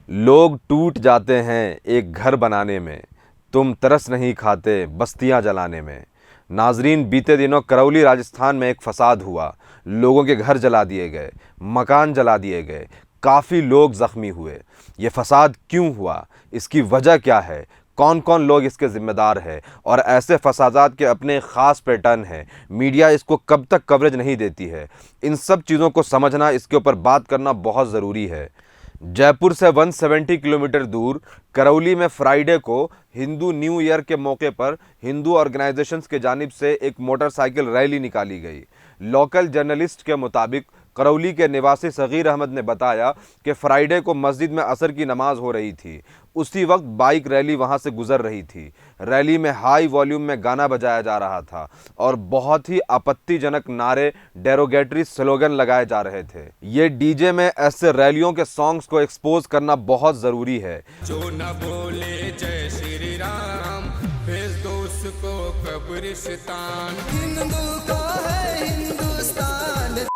लोग टूट जाते हैं एक घर बनाने में, तुम तरस नहीं खाते बस्तियां जलाने में। नाजरीन, बीते दिनों करौली राजस्थान में एक फसाद हुआ। लोगों के घर जला दिए गए, मकान जला दिए गए, काफ़ी लोग ज़ख्मी हुए। ये फसाद क्यों हुआ, इसकी वजह क्या है, कौन कौन लोग इसके ज़िम्मेदार हैं, और ऐसे फसादात के अपने ख़ास पैटर्न हैं। मीडिया इसको कब तक कवरेज नहीं देती है। इन सब चीज़ों को समझना, इसके ऊपर बात करना बहुत ज़रूरी है। जयपुर से 170 किलोमीटर दूर करौली में फ्राइडे को हिंदू न्यू ईयर के मौके पर हिंदू ऑर्गेनाइजेशंस के जानिब से एक मोटरसाइकिल रैली निकाली गई। लोकल जर्नलिस्ट के मुताबिक करौली के निवासी सगीर अहमद ने बताया कि फ्राइडे को मस्जिद में असर की नमाज हो रही थी। उसी वक्त बाइक रैली वहां से गुजर रही थी। रैली में हाई वॉल्यूम में गाना बजाया जा रहा था और बहुत ही आपत्तिजनक नारे, डेरोगेटरी स्लोगन लगाए जा रहे थे। ये डीजे में ऐसे रैलियों के सॉन्ग्स को एक्सपोज करना बहुत ज़रूरी है। जो न बोले जय श्री राम, भेज दो उसको कब्रिस्तान। हिंदू को है हिंदुस्तान,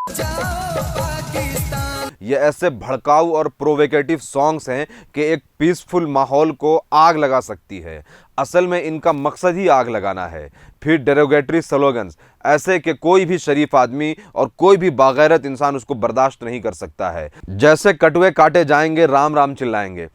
जाओ पाकिस्तान। ये ऐसे भड़काऊ और प्रोवोकेटिव सॉन्ग्स हैं कि एक पीसफुल माहौल को आग लगा सकती है। असल में इनका मकसद ही आग लगाना है। फिर डेरोगेटरी स्लोगन्स ऐसे कि कोई भी शरीफ आदमी और कोई भी बागैरत इंसान उसको बर्दाश्त नहीं कर सकता है। जैसे कटवे काटे जाएंगे, राम राम चिल्लाएंगे।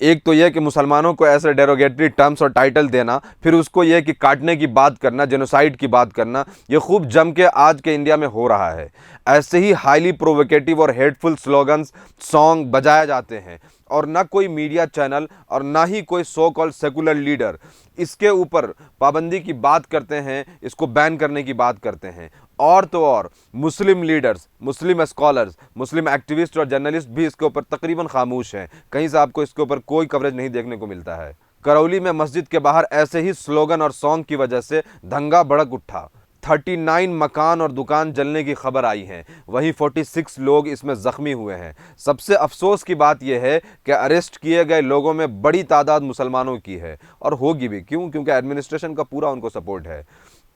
एक तो यह कि मुसलमानों को ऐसे डेरोगेटरी टर्म्स और टाइटल देना, फिर उसको यह कि काटने की बात करना, जेनोसाइड की बात करना, यह खूब जम के आज के इंडिया में हो रहा है। ऐसे ही हाईली प्रोवोकेटिव और हेटफुल स्लोगन्स, सॉन्ग बजाए जाते हैं और ना कोई मीडिया चैनल और ना ही कोई सो कॉल्ड सेकुलर लीडर इसके ऊपर पाबंदी की बात करते हैं, इसको बैन करने की बात करते हैं। और तो और मुस्लिम लीडर्स, मुस्लिम स्कॉलर्स, मुस्लिम एक्टिविस्ट और जर्नलिस्ट भी इसके ऊपर तकरीबन खामोश हैं। कहीं से आपको इसके ऊपर कोई कवरेज नहीं देखने को मिलता है। करौली में मस्जिद के बाहर ऐसे ही स्लोगन और सॉन्ग की वजह से दंगा भड़क उठा। 39 मकान और दुकान जलने की खबर आई है। वहीं 46 लोग इसमें ज़ख्मी हुए हैं। सबसे अफसोस की बात यह है कि अरेस्ट किए गए लोगों में बड़ी तादाद मुसलमानों की है, और होगी भी। क्यों? क्योंकि एडमिनिस्ट्रेशन का पूरा उनको सपोर्ट है।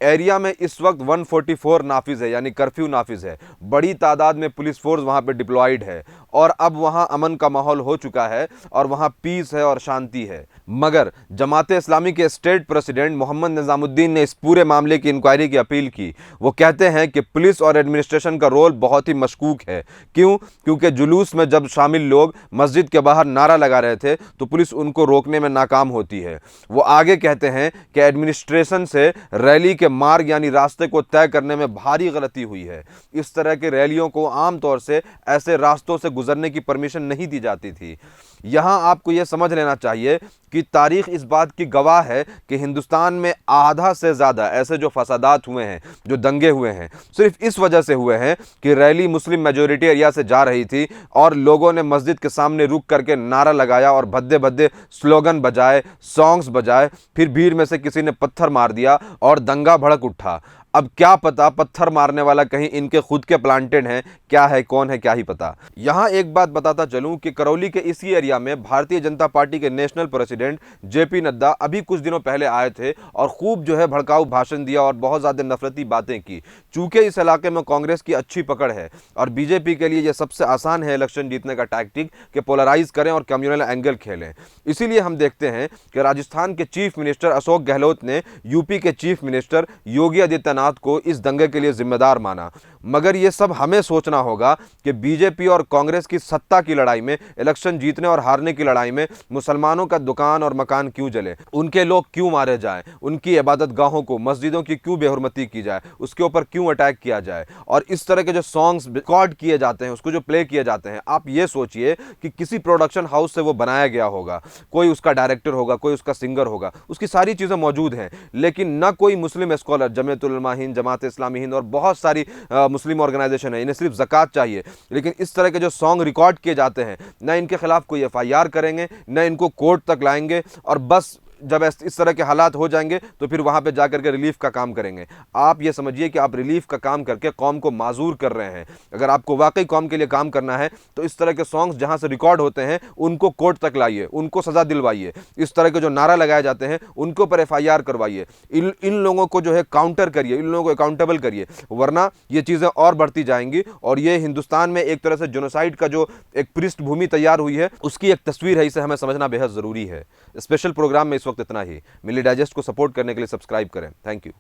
एरिया में इस वक्त 144 नाफिज है, यानी कर्फ्यू नाफिज है। बड़ी तादाद में पुलिस फोर्स वहां पे डिप्लॉयड है और अब वहां अमन का माहौल हो चुका है और वहां पीस है और शांति है। मगर जमात इस्लामी के स्टेट प्रेसिडेंट मोहम्मद निजामुद्दीन ने इस पूरे मामले की इंक्वायरी की अपील की। वो कहते हैं कि पुलिस और एडमिनिस्ट्रेशन का रोल बहुत ही मशकूक है। क्यों? क्योंकि जुलूस में जब शामिल लोग मस्जिद के बाहर नारा लगा रहे थे तो पुलिस उनको रोकने में नाकाम होती है। वो आगे कहते हैं कि एडमिनिस्ट्रेशन से रैली के मार्ग यानी रास्ते को तय करने में भारी गलती हुई है। इस तरह के रैलियों को आमतौर से ऐसे रास्तों से गुजरने की परमिशन नहीं दी जाती थी। यहां आपको यह समझ लेना चाहिए कि तारीख इस बात की गवाह है कि हिंदुस्तान में आधा से ज़्यादा ऐसे जो फसादात हुए हैं, जो दंगे हुए हैं, सिर्फ इस वजह से हुए हैं कि रैली मुस्लिम मेजॉरिटी एरिया से जा रही थी और लोगों ने मस्जिद के सामने रुक करके नारा लगाया और भद्दे भद्दे स्लोगन बजाए, सॉन्ग्स बजाए। फिर भीड़ में से किसी ने पत्थर मार दिया और दंगा भड़क उठा। अब क्या पता पत्थर मारने वाला कहीं इनके खुद के प्लांटेड हैं, क्या है, कौन है, क्या ही पता। यहां एक बात बताता चलूं कि करौली के इसी एरिया में भारतीय जनता पार्टी के नेशनल प्रेसिडेंट जेपी नड्डा अभी कुछ दिनों पहले आए थे और खूब जो है भड़काऊ भाषण दिया और बहुत ज्यादा नफरती बातें की। चूंकि इस इलाके में कांग्रेस की अच्छी पकड़ है और बीजेपी के लिए यह सबसे आसान है इलेक्शन जीतने का टैक्टिक कि पोलराइज करें और कम्युनल एंगल खेलें। इसीलिए हम देखते हैं कि राजस्थान के चीफ मिनिस्टर अशोक गहलोत ने यूपी के चीफ मिनिस्टर योगी आदित्यनाथ को इस दंगे के लिए जिम्मेदार माना। मगर यह सब हमें सोचना होगा कि बीजेपी और कांग्रेस की सत्ता की लड़ाई में, इलेक्शन जीतने और हारने की लड़ाई में मुसलमानों का दुकान और मकान क्यों जले, उनके लोग क्यों मारे जाएं, उनकी इबादत गाहों को, मस्जिदों की क्यों बेहुरमती की जाए, उसके ऊपर क्यों अटैक किया जाए। और इस तरह के जो सॉन्ग्स रिकॉर्ड किए जाते हैं, उसको जो प्ले किए जाते हैं, आप ये सोचिए कि किसी प्रोडक्शन हाउस से वो बनाया गया होगा, कोई उसका डायरेक्टर होगा, कोई उसका सिंगर होगा, उसकी सारी चीजें मौजूद हैं, लेकिन न कोई मुस्लिम स्कॉलर, जमीयतुल उलमा हिंद, जमात इस्लामी हिंद और बहुत सारी मुस्लिम ऑर्गेनाइजेशन है, इन्हें सिर्फ ज़कात चाहिए, लेकिन इस तरह के जो सॉन्ग रिकॉर्ड किए जाते हैं, न इनके खिलाफ कोई एफआईआर करेंगे, न इनको कोर्ट तक लाएंगे और बस जब इस तरह के हालात हो जाएंगे तो फिर वहाँ पे जाकर के रिलीफ का काम करेंगे। आप ये समझिए कि आप रिलीफ का काम करके कौम को माजूर कर रहे हैं। अगर आपको वाकई कौम के लिए काम करना है तो इस तरह के सॉन्ग्स जहाँ से रिकॉर्ड होते हैं उनको कोर्ट तक लाइए, उनको सजा दिलवाइए। इस तरह के जो नारा लगाए जाते हैं उनको पर FIR करवाइए। इन लोगों को जो है काउंटर करिए, इन लोगों को अकाउंटेबल करिए, वरना ये चीज़ें और बढ़ती जाएंगी और ये हिंदुस्तान में एक तरह से जेनोसाइड का जो एक पृष्ठभूमि तैयार हुई है उसकी एक तस्वीर है। इसे हमें समझना बेहद ज़रूरी है। स्पेशल प्रोग्राम में इस वक्त इतना ही। मिली डाइजेस्ट को सपोर्ट करने के लिए सब्सक्राइब करें। Thank you.